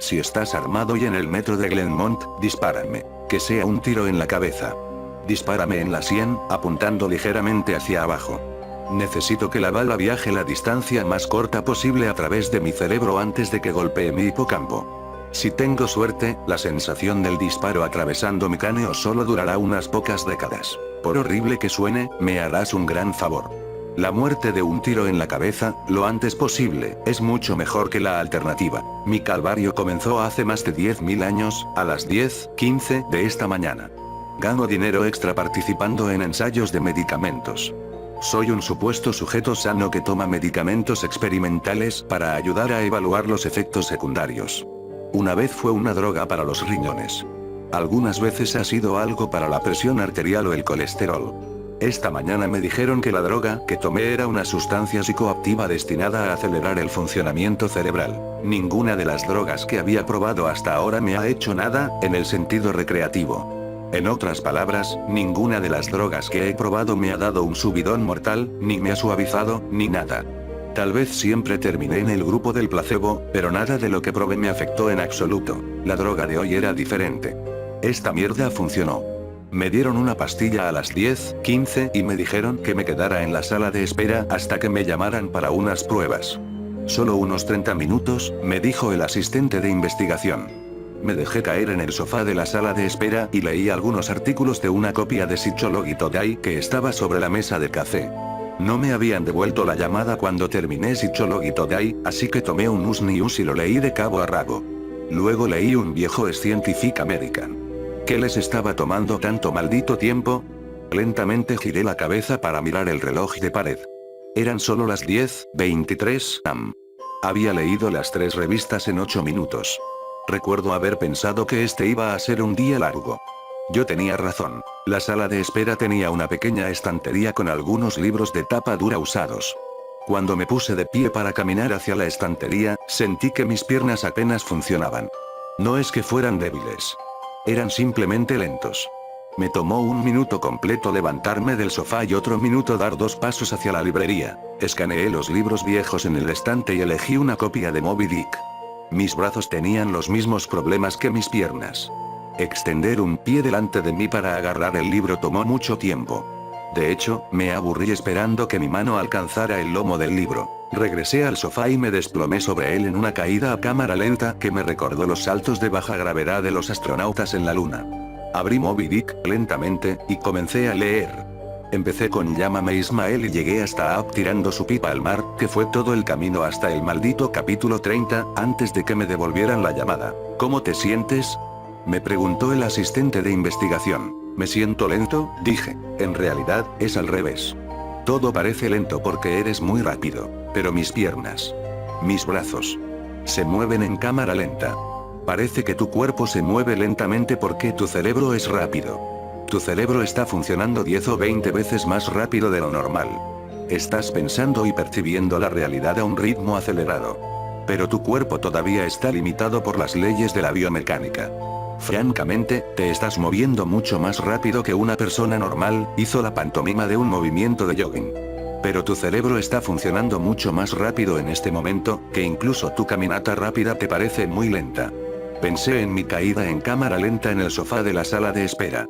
Si estás armado y en el metro de Glenmont, dispárame. Que sea un tiro en la cabeza. Dispárame en la sien, apuntando ligeramente hacia abajo. Necesito que la bala viaje la distancia más corta posible a través de mi cerebro antes de que golpee mi hipocampo. Si tengo suerte, la sensación del disparo atravesando mi cráneo solo durará unas pocas décadas. Por horrible que suene, me harás un gran favor. La muerte de un tiro en la cabeza, lo antes posible, es mucho mejor que la alternativa. Mi calvario comenzó hace más de 10.000 años, a las 10:15 de esta mañana. Gano dinero extra participando en ensayos de medicamentos. Soy un supuesto sujeto sano que toma medicamentos experimentales para ayudar a evaluar los efectos secundarios. Una vez fue una droga para los riñones. Algunas veces ha sido algo para la presión arterial o el colesterol. Esta mañana me dijeron que la droga que tomé era una sustancia psicoactiva destinada a acelerar el funcionamiento cerebral. Ninguna de las drogas que había probado hasta ahora me ha hecho nada, en el sentido recreativo. En otras palabras, ninguna de las drogas que he probado me ha dado un subidón mortal, ni me ha suavizado, ni nada. Tal vez siempre terminé en el grupo del placebo, pero nada de lo que probé me afectó en absoluto. La droga de hoy era diferente. Esta mierda funcionó. Me dieron una pastilla a las 10:15 y me dijeron que me quedara en la sala de espera hasta que me llamaran para unas pruebas. Solo unos 30 minutos, me dijo el asistente de investigación. Me dejé caer en el sofá de la sala de espera y leí algunos artículos de una copia de Psychology Today que estaba sobre la mesa de café. No me habían devuelto la llamada cuando terminé Psychology Today, así que tomé un US News y lo leí de cabo a rabo. Luego leí un viejo Scientific American. ¿Qué les estaba tomando tanto maldito tiempo? Lentamente giré la cabeza para mirar el reloj de pared. Eran solo las 10:23 am. Había leído las 3 revistas en 8 minutos. Recuerdo haber pensado que este iba a ser un día largo. Yo tenía razón. La sala de espera tenía una pequeña estantería con algunos libros de tapa dura usados. Cuando me puse de pie para caminar hacia la estantería, sentí que mis piernas apenas funcionaban. No es que fueran débiles. Eran simplemente lentos. Me tomó 1 minuto completo levantarme del sofá y otro minuto dar 2 pasos hacia la librería. Escaneé los libros viejos en el estante y elegí una copia de Moby Dick. Mis brazos tenían los mismos problemas que mis piernas. Extender un pie delante de mí para agarrar el libro tomó mucho tiempo. De hecho, me aburrí esperando que mi mano alcanzara el lomo del libro. Regresé al sofá y me desplomé sobre él en una caída a cámara lenta que me recordó los saltos de baja gravedad de los astronautas en la luna. Abrí Moby Dick lentamente y comencé a leer. Empecé con Llámame Ismael y llegué hasta App tirando su pipa al mar, que fue todo el camino hasta el maldito capítulo 30, antes de que me devolvieran la llamada. ¿Cómo te sientes?, me preguntó el asistente de investigación. Me siento lento, dije. En realidad, es al revés. Todo parece lento porque eres muy rápido, pero mis piernas, mis brazos, se mueven en cámara lenta. Parece que tu cuerpo se mueve lentamente porque tu cerebro es rápido. Tu cerebro está funcionando 10 o 20 veces más rápido de lo normal. Estás pensando y percibiendo la realidad a un ritmo acelerado. Pero tu cuerpo todavía está limitado por las leyes de la biomecánica. Francamente, te estás moviendo mucho más rápido que una persona normal, hizo la pantomima de un movimiento de jogging. Pero tu cerebro está funcionando mucho más rápido en este momento, que incluso tu caminata rápida te parece muy lenta. Pensé en mi caída en cámara lenta en el sofá de la sala de espera.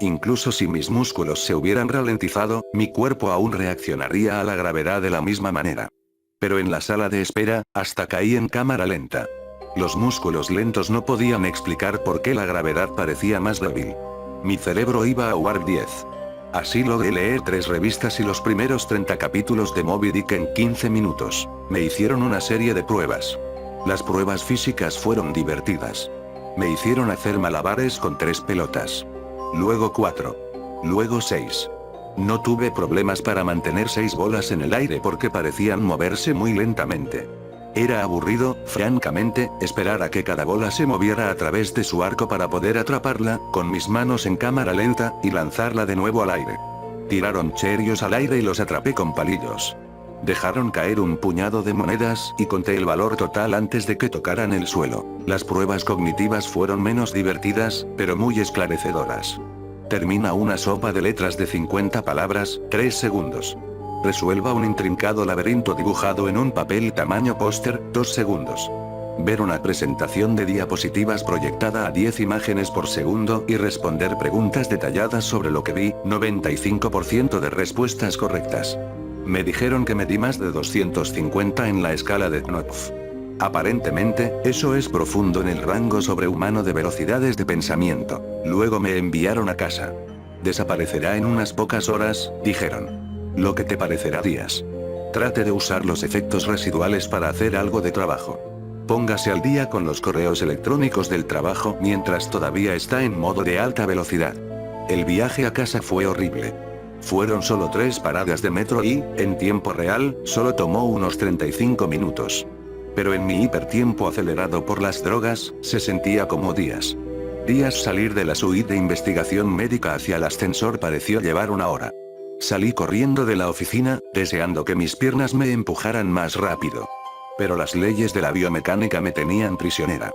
Incluso si mis músculos se hubieran ralentizado, mi cuerpo aún reaccionaría a la gravedad de la misma manera. Pero en la sala de espera, hasta caí en cámara lenta. Los músculos lentos no podían explicar por qué la gravedad parecía más débil. Mi cerebro iba a Warp 10. Así logré leer 3 revistas y los primeros 30 capítulos de Moby Dick en 15 minutos. Me hicieron una serie de pruebas. Las pruebas físicas fueron divertidas. Me hicieron hacer malabares con 3 pelotas. Luego 4. Luego 6. No tuve problemas para mantener 6 bolas en el aire porque parecían moverse muy lentamente. Era aburrido, francamente, esperar a que cada bola se moviera a través de su arco para poder atraparla, con mis manos en cámara lenta, y lanzarla de nuevo al aire. Tiraron cherios al aire y los atrapé con palillos. Dejaron caer un puñado de monedas y conté el valor total antes de que tocaran el suelo. Las pruebas cognitivas fueron menos divertidas, pero muy esclarecedoras. Termina una sopa de letras de 50 palabras, 3 segundos. Resuelva un intrincado laberinto dibujado en un papel tamaño póster, 2 segundos. ver una presentación de diapositivas proyectada a 10 imágenes por segundo y responder preguntas detalladas sobre lo que vi, 95% de respuestas correctas. Me dijeron que medí más de 250 en la escala de Knopf. Aparentemente, eso es profundo en el rango sobrehumano de velocidades de pensamiento. Luego me enviaron a casa. Desaparecerá en unas pocas horas, dijeron. Lo que te parecerá días. Trate de usar los efectos residuales para hacer algo de trabajo. Póngase al día con los correos electrónicos del trabajo mientras todavía está en modo de alta velocidad. El viaje a casa fue horrible. Fueron solo 3 paradas de metro y, en tiempo real, solo tomó unos 35 minutos. Pero en mi hipertiempo acelerado por las drogas, se sentía como días. Salir de la suite de investigación médica hacia el ascensor pareció llevar 1 hora. Salí corriendo de la oficina, deseando que mis piernas me empujaran más rápido. Pero las leyes de la biomecánica me tenían prisionera.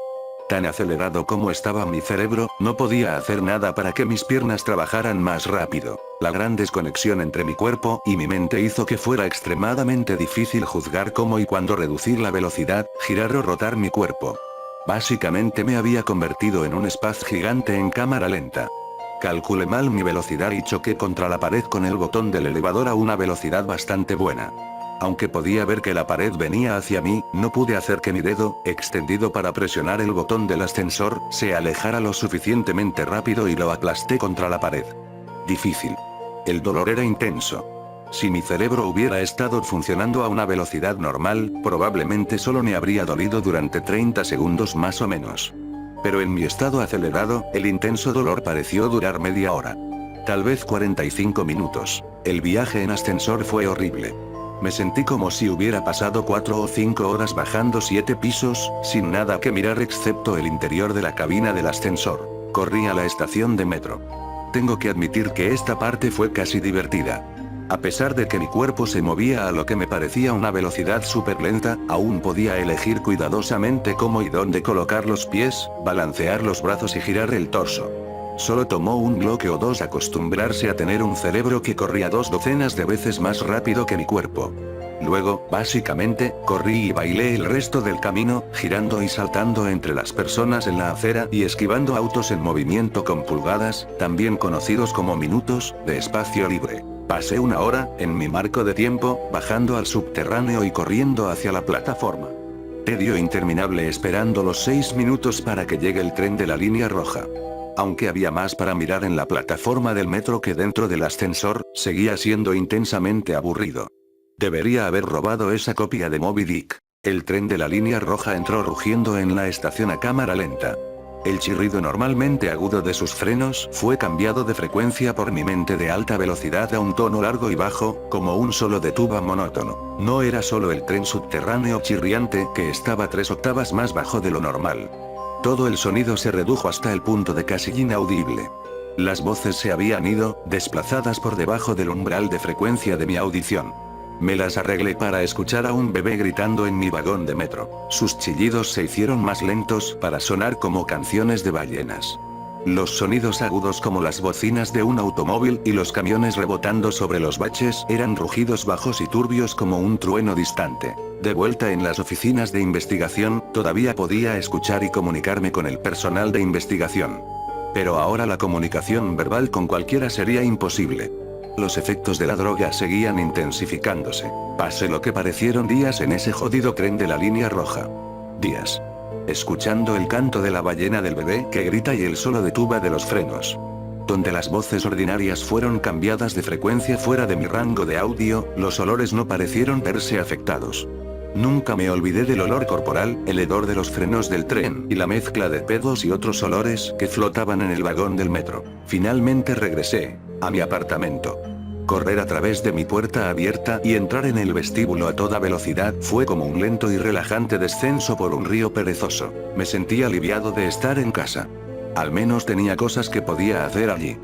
Tan acelerado como estaba mi cerebro, no podía hacer nada para que mis piernas trabajaran más rápido. La gran desconexión entre mi cuerpo y mi mente hizo que fuera extremadamente difícil juzgar cómo y cuándo reducir la velocidad, girar o rotar mi cuerpo. Básicamente me había convertido en un spaz gigante en cámara lenta. Calculé mal mi velocidad y choqué contra la pared con el botón del elevador a una velocidad bastante buena. Aunque podía ver que la pared venía hacia mí, no pude hacer que mi dedo, extendido para presionar el botón del ascensor, se alejara lo suficientemente rápido y lo aplasté contra la pared. Difícil. El dolor era intenso. Si mi cerebro hubiera estado funcionando a una velocidad normal, probablemente solo me habría dolido durante 30 segundos más o menos. Pero en mi estado acelerado, el intenso dolor pareció durar media hora. Tal vez 45 minutos. El viaje en ascensor fue horrible. Me sentí como si hubiera pasado 4 o 5 horas bajando 7 pisos, sin nada que mirar excepto el interior de la cabina del ascensor. Corrí a la estación de metro. Tengo que admitir que esta parte fue casi divertida. A pesar de que mi cuerpo se movía a lo que me parecía una velocidad súper lenta, aún podía elegir cuidadosamente cómo y dónde colocar los pies, balancear los brazos y girar el torso. Solo tomó un bloque o 2 acostumbrarse a tener un cerebro que corría 2 docenas de veces más rápido que mi cuerpo. Luego, básicamente, corrí y bailé el resto del camino, girando y saltando entre las personas en la acera y esquivando autos en movimiento con pulgadas, también conocidos como minutos, de espacio libre. Pasé 1 hora, en mi marco de tiempo, bajando al subterráneo y corriendo hacia la plataforma. Tedio interminable esperando los 6 minutos para que llegue el tren de la línea roja. Aunque había más para mirar en la plataforma del metro que dentro del ascensor, seguía siendo intensamente aburrido. Debería haber robado esa copia de Moby Dick. El tren de la línea roja entró rugiendo en la estación a cámara lenta. El chirrido normalmente agudo de sus frenos fue cambiado de frecuencia por mi mente de alta velocidad a un tono largo y bajo, como un solo de tuba monótono. No era solo el tren subterráneo chirriante que estaba 3 octavas más bajo de lo normal. Todo el sonido se redujo hasta el punto de casi inaudible. Las voces se habían ido, desplazadas por debajo del umbral de frecuencia de mi audición. Me las arreglé para escuchar a un bebé gritando en mi vagón de metro. Sus chillidos se hicieron más lentos para sonar como canciones de ballenas. Los sonidos agudos como las bocinas de un automóvil y los camiones rebotando sobre los baches eran rugidos bajos y turbios como un trueno distante. De vuelta en las oficinas de investigación, todavía podía escuchar y comunicarme con el personal de investigación. Pero ahora la comunicación verbal con cualquiera sería imposible. Los efectos de la droga seguían intensificándose. Pasé lo que parecieron días en ese jodido tren de la línea roja. Días. Escuchando el canto de la ballena del bebé que grita y el solo de tuba de los frenos. Donde las voces ordinarias fueron cambiadas de frecuencia fuera de mi rango de audio, los olores no parecieron verse afectados. Nunca me olvidé del olor corporal, el hedor de los frenos del tren y la mezcla de pedos y otros olores que flotaban en el vagón del metro. Finalmente regresé a mi apartamento. Correr a través de mi puerta abierta y entrar en el vestíbulo a toda velocidad fue como un lento y relajante descenso por un río perezoso. Me sentí aliviado de estar en casa. Al menos tenía cosas que podía hacer allí.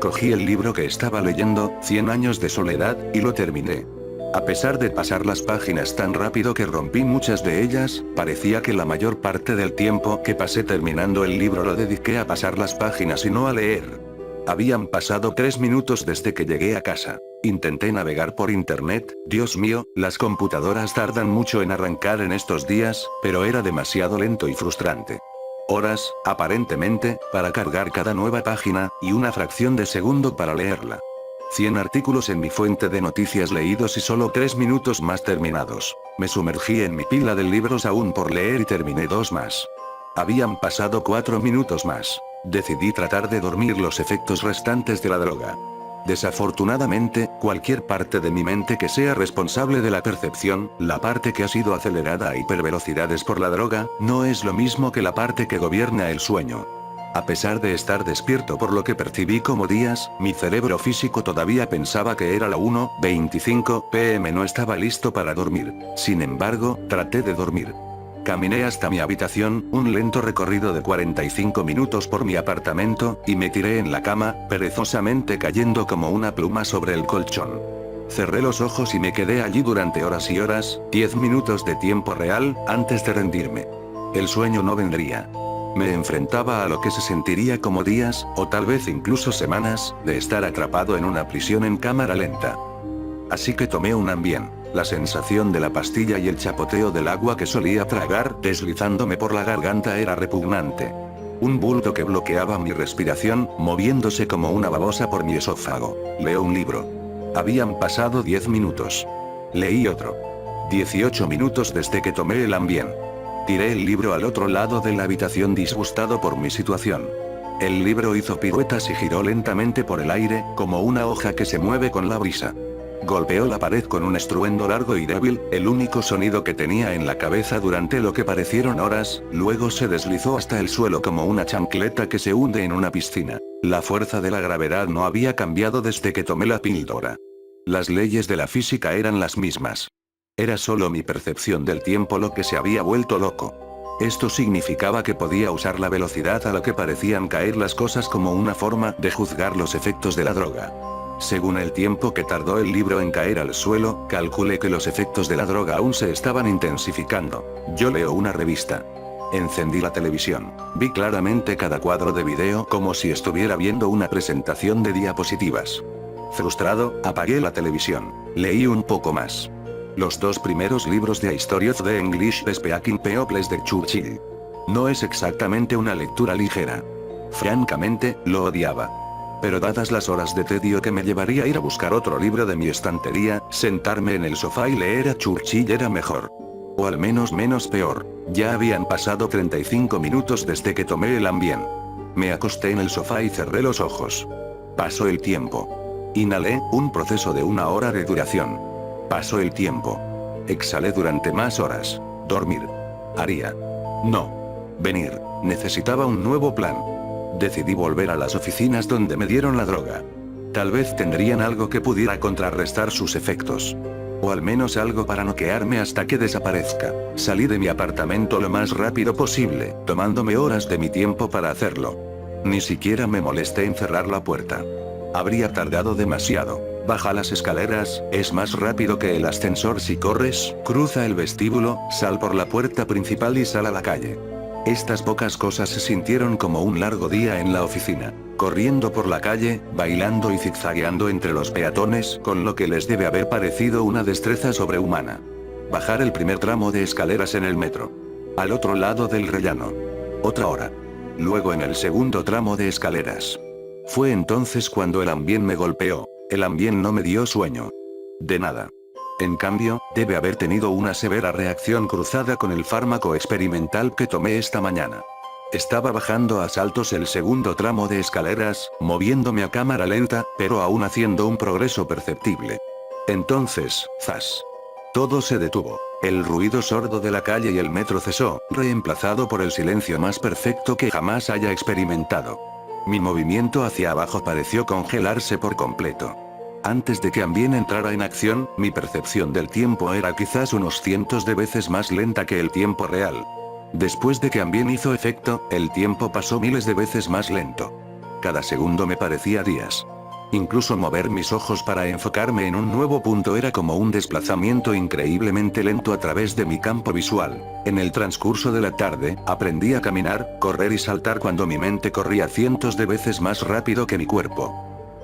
Cogí el libro que estaba leyendo, 100 años de soledad, y lo terminé. A pesar de pasar las páginas tan rápido que rompí muchas de ellas, parecía que la mayor parte del tiempo que pasé terminando el libro lo dediqué a pasar las páginas y no a leer. Habían pasado 3 minutos desde que llegué a casa. Intenté navegar por internet, Dios mío, las computadoras tardan mucho en arrancar en estos días, pero era demasiado lento y frustrante. Horas, aparentemente, para cargar cada nueva página, y una fracción de segundo para leerla. 100 artículos en mi fuente de noticias leídos y solo 3 minutos más terminados. Me sumergí en mi pila de libros aún por leer y terminé 2 más. Habían pasado 4 minutos más. Decidí tratar de dormir los efectos restantes de la droga. Desafortunadamente, cualquier parte de mi mente que sea responsable de la percepción, la parte que ha sido acelerada a hipervelocidades por la droga, no es lo mismo que la parte que gobierna el sueño. A pesar de estar despierto por lo que percibí como días, mi cerebro físico todavía pensaba que era la 1:25 p.m. No estaba listo para dormir. Sin embargo, traté de dormir. Caminé hasta mi habitación, un lento recorrido de 45 minutos por mi apartamento, y me tiré en la cama, perezosamente cayendo como una pluma sobre el colchón. Cerré los ojos y me quedé allí durante horas y horas, 10 minutos de tiempo real, antes de rendirme. El sueño no vendría. Me enfrentaba a lo que se sentiría como días, o tal vez incluso semanas, de estar atrapado en una prisión en cámara lenta. Así que tomé un Ambien. La sensación de la pastilla y el chapoteo del agua que solía tragar deslizándome por la garganta era repugnante. Un bulto que bloqueaba mi respiración, moviéndose como una babosa por mi esófago. Leo un libro. Habían pasado 10 minutos. Leí otro. 18 minutos desde que tomé el Ambien. Tiré el libro al otro lado de la habitación disgustado por mi situación. El libro hizo piruetas y giró lentamente por el aire, como una hoja que se mueve con la brisa. Golpeó la pared con un estruendo largo y débil, el único sonido que tenía en la cabeza durante lo que parecieron horas, luego se deslizó hasta el suelo como una chancleta que se hunde en una piscina. La fuerza de la gravedad no había cambiado desde que tomé la píldora. Las leyes de la física eran las mismas. Era solo mi percepción del tiempo lo que se había vuelto loco. Esto significaba que podía usar la velocidad a la que parecían caer las cosas como una forma de juzgar los efectos de la droga. Según el tiempo que tardó el libro en caer al suelo, calculé que los efectos de la droga aún se estaban intensificando. Yo leo una revista. Encendí la televisión. Vi claramente cada cuadro de video como si estuviera viendo una presentación de diapositivas. Frustrado, apagué la televisión. Leí un poco más. Los 2 primeros libros de History of the English Speaking Peoples de Churchill. No es exactamente una lectura ligera. Francamente, lo odiaba. Pero dadas las horas de tedio que me llevaría a ir a buscar otro libro de mi estantería, sentarme en el sofá y leer a Churchill era mejor. O al menos menos peor. Ya habían pasado 35 minutos desde que tomé el Ambien. Me acosté en el sofá y cerré los ojos. Pasó el tiempo. Inhalé, un proceso de 1 hora de duración. Pasó el tiempo. Exhalé durante más horas. Dormir. Haría. No. Venir. Necesitaba un nuevo plan. Decidí volver a las oficinas donde me dieron la droga. Tal vez tendrían algo que pudiera contrarrestar sus efectos. O al menos algo para noquearme hasta que desaparezca. Salí de mi apartamento lo más rápido posible, tomándome horas de mi tiempo para hacerlo. Ni siquiera me molesté en cerrar la puerta. Habría tardado demasiado. Baja las escaleras, es más rápido que el ascensor si corres, cruza el vestíbulo, sal por la puerta principal y sal a la calle. Estas pocas cosas se sintieron como un largo día en la oficina. Corriendo por la calle, bailando y zigzagueando entre los peatones, con lo que les debe haber parecido una destreza sobrehumana. Bajar el primer tramo de escaleras en el metro. Al otro lado del rellano. Otra hora. Luego en el segundo tramo de escaleras. Fue entonces cuando el Ambien me golpeó. El Ambien no me dio sueño. De nada. En cambio, debe haber tenido una severa reacción cruzada con el fármaco experimental que tomé esta mañana. Estaba bajando a saltos el segundo tramo de escaleras, moviéndome a cámara lenta, pero aún haciendo un progreso perceptible. Entonces, ¡zas! Todo se detuvo. El ruido sordo de la calle y el metro cesó, reemplazado por el silencio más perfecto que jamás haya experimentado. Mi movimiento hacia abajo pareció congelarse por completo. Antes de que Ambien entrara en acción, mi percepción del tiempo era quizás unos cientos de veces más lenta que el tiempo real. Después de que Ambien hizo efecto, el tiempo pasó miles de veces más lento. Cada segundo me parecía días. Incluso mover mis ojos para enfocarme en un nuevo punto era como un desplazamiento increíblemente lento a través de mi campo visual. En el transcurso de la tarde, aprendí a caminar, correr y saltar cuando mi mente corría cientos de veces más rápido que mi cuerpo.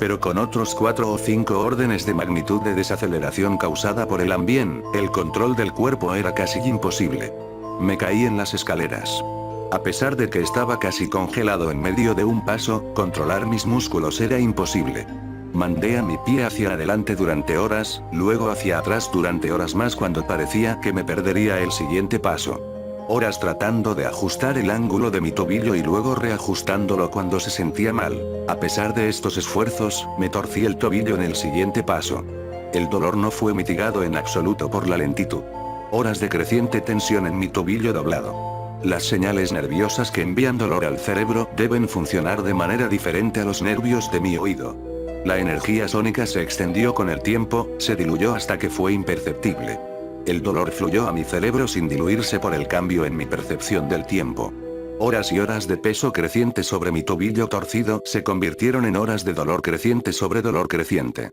pero con otros 4 o 5 órdenes de magnitud de desaceleración causada por el ambiente, el control del cuerpo era casi imposible. Me caí en las escaleras. A pesar de que estaba casi congelado en medio de un paso, controlar mis músculos era imposible. Mandé a mi pie hacia adelante durante horas, luego hacia atrás durante horas más cuando parecía que me perdería el siguiente paso. Horas tratando de ajustar el ángulo de mi tobillo y luego reajustándolo cuando se sentía mal. A pesar de estos esfuerzos, me torcí el tobillo en el siguiente paso. El dolor no fue mitigado en absoluto por la lentitud. Horas de creciente tensión en mi tobillo doblado. Las señales nerviosas que envían dolor al cerebro deben funcionar de manera diferente a los nervios de mi oído. La energía sónica se extendió con el tiempo, se diluyó hasta que fue imperceptible. El dolor fluyó a mi cerebro sin diluirse por el cambio en mi percepción del tiempo. Horas y horas de peso creciente sobre mi tobillo torcido se convirtieron en horas de dolor creciente sobre dolor creciente.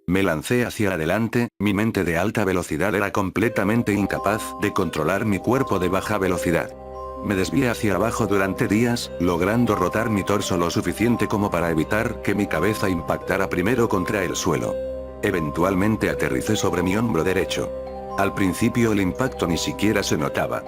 Me lancé hacia adelante, mi mente de alta velocidad era completamente incapaz de controlar mi cuerpo de baja velocidad. Me desvié hacia abajo durante días, logrando rotar mi torso lo suficiente como para evitar que mi cabeza impactara primero contra el suelo. Eventualmente aterricé sobre mi hombro derecho. Al principio el impacto ni siquiera se notaba.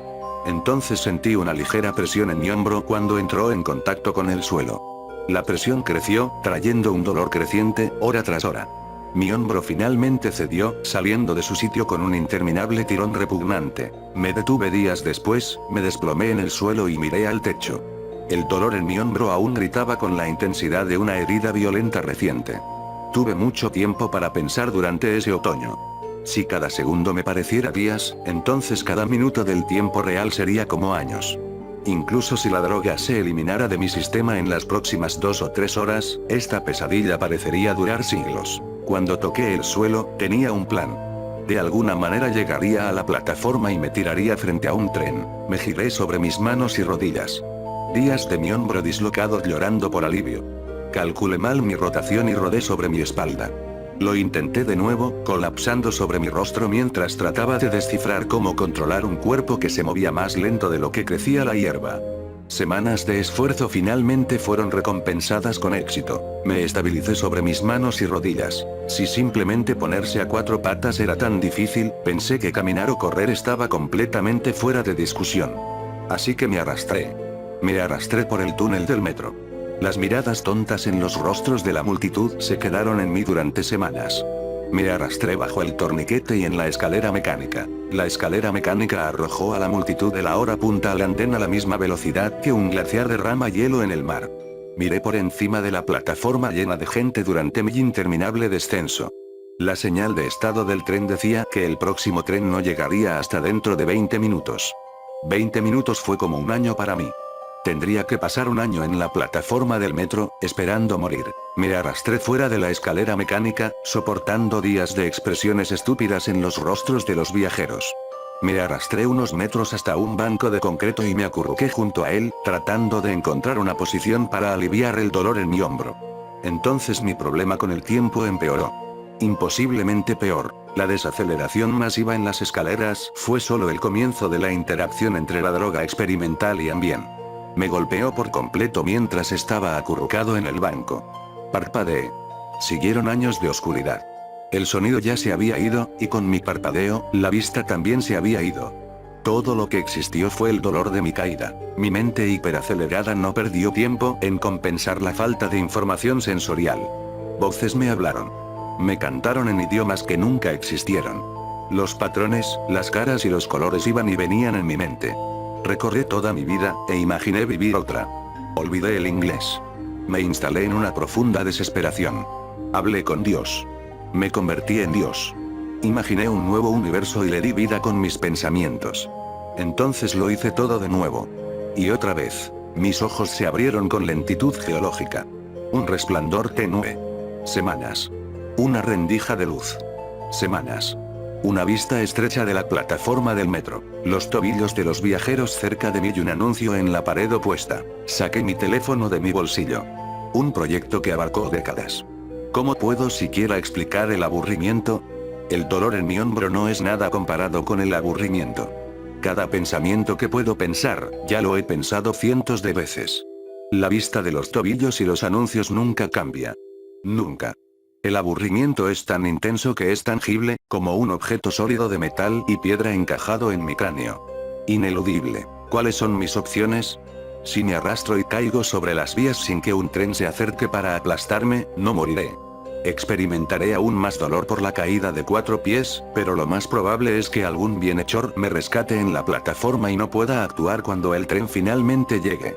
Entonces sentí una ligera presión en mi hombro cuando entró en contacto con el suelo. La presión creció, trayendo un dolor creciente, hora tras hora. Mi hombro finalmente cedió, saliendo de su sitio con un interminable tirón repugnante. Me detuve días después, me desplomé en el suelo y miré al techo. El dolor en mi hombro aún gritaba con la intensidad de una herida violenta reciente. Tuve mucho tiempo para pensar durante ese otoño. Si cada segundo me pareciera días, entonces cada minuto del tiempo real sería como años. Incluso si la droga se eliminara de mi sistema en las próximas 2 o 3 horas, esta pesadilla parecería durar siglos. Cuando toqué el suelo, tenía un plan. De alguna manera llegaría a la plataforma y me tiraría frente a un tren. Me giré sobre mis manos y rodillas. Días de mi hombro dislocado llorando por alivio. Calculé mal mi rotación y rodé sobre mi espalda. Lo intenté de nuevo, colapsando sobre mi rostro mientras trataba de descifrar cómo controlar un cuerpo que se movía más lento de lo que crecía la hierba. Semanas de esfuerzo finalmente fueron recompensadas con éxito. Me estabilicé sobre mis manos y rodillas. Si simplemente ponerse a 4 patas era tan difícil, pensé que caminar o correr estaba completamente fuera de discusión. Así que me arrastré. Me arrastré por el túnel del metro. Las miradas tontas en los rostros de la multitud se quedaron en mí durante semanas. Me arrastré bajo el torniquete y en la escalera mecánica. La escalera mecánica arrojó a la multitud de la hora punta a la antena a la misma velocidad que un glaciar derrama hielo en el mar. Miré por encima de la plataforma llena de gente durante mi interminable descenso. La señal de estado del tren decía que el próximo tren no llegaría hasta dentro de 20 minutos. 20 minutos fue como un año para mí. Tendría que pasar un año en la plataforma del metro, esperando morir. Me arrastré fuera de la escalera mecánica, soportando días de expresiones estúpidas en los rostros de los viajeros. Me arrastré unos metros hasta un banco de concreto y me acurruqué junto a él, tratando de encontrar una posición para aliviar el dolor en mi hombro. Entonces mi problema con el tiempo empeoró. Imposiblemente peor. La desaceleración masiva en las escaleras fue solo el comienzo de la interacción entre la droga experimental y ambiente. Me golpeó por completo mientras estaba acurrucado en el banco. Parpadeé. Siguieron años de oscuridad. El sonido ya se había ido, y con mi parpadeo, la vista también se había ido. Todo lo que existió fue el dolor de mi caída. Mi mente hiperacelerada no perdió tiempo en compensar la falta de información sensorial. Voces me hablaron. Me cantaron en idiomas que nunca existieron. Los patrones, las caras y los colores iban y venían en mi mente. Recorrí toda mi vida, e imaginé vivir otra. Olvidé el inglés. Me instalé en una profunda desesperación. Hablé con Dios. Me convertí en Dios. Imaginé un nuevo universo y le di vida con mis pensamientos. Entonces lo hice todo de nuevo. Y otra vez. Mis ojos se abrieron con lentitud geológica. Un resplandor tenue. Semanas. Una rendija de luz. Semanas. Una vista estrecha de la plataforma del metro. Los tobillos de los viajeros cerca de mí y un anuncio en la pared opuesta. Saqué mi teléfono de mi bolsillo. Un proyecto que abarcó décadas. ¿Cómo puedo siquiera explicar el aburrimiento? El dolor en mi hombro no es nada comparado con el aburrimiento. Cada pensamiento que puedo pensar, ya lo he pensado cientos de veces. La vista de los tobillos y los anuncios nunca cambia. Nunca. El aburrimiento es tan intenso que es tangible, como un objeto sólido de metal y piedra encajado en mi cráneo. Ineludible. ¿Cuáles son mis opciones? Si me arrastro y caigo sobre las vías sin que un tren se acerque para aplastarme, no moriré. Experimentaré aún más dolor por la caída de 4 pies, pero lo más probable es que algún bienhechor me rescate en la plataforma y no pueda actuar cuando el tren finalmente llegue.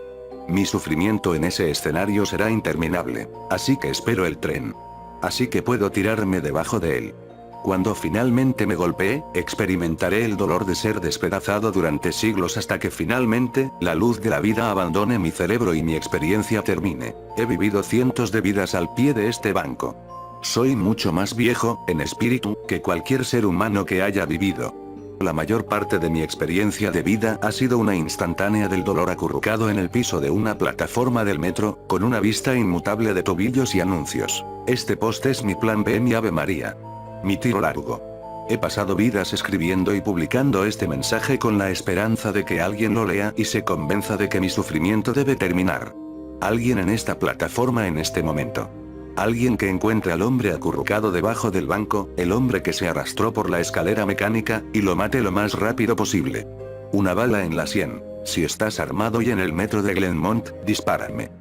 Mi sufrimiento en ese escenario será interminable, así que espero el tren. Así que puedo tirarme debajo de él. Cuando finalmente me golpee, experimentaré el dolor de ser despedazado durante siglos hasta que finalmente, la luz de la vida abandone mi cerebro y mi experiencia termine. He vivido cientos de vidas al pie de este banco. Soy mucho más viejo, en espíritu, que cualquier ser humano que haya vivido. La mayor parte de mi experiencia de vida ha sido una instantánea del dolor acurrucado en el piso de una plataforma del metro, con una vista inmutable de tobillos y anuncios. Este post es mi plan B, mi Ave María. Mi tiro largo. He pasado vidas escribiendo y publicando este mensaje con la esperanza de que alguien lo lea y se convenza de que mi sufrimiento debe terminar. Alguien en esta plataforma en este momento. Alguien que encuentre al hombre acurrucado debajo del banco, el hombre que se arrastró por la escalera mecánica, y lo mate lo más rápido posible. Una bala en la sien. Si estás armado y en el metro de Glenmont, dispárame.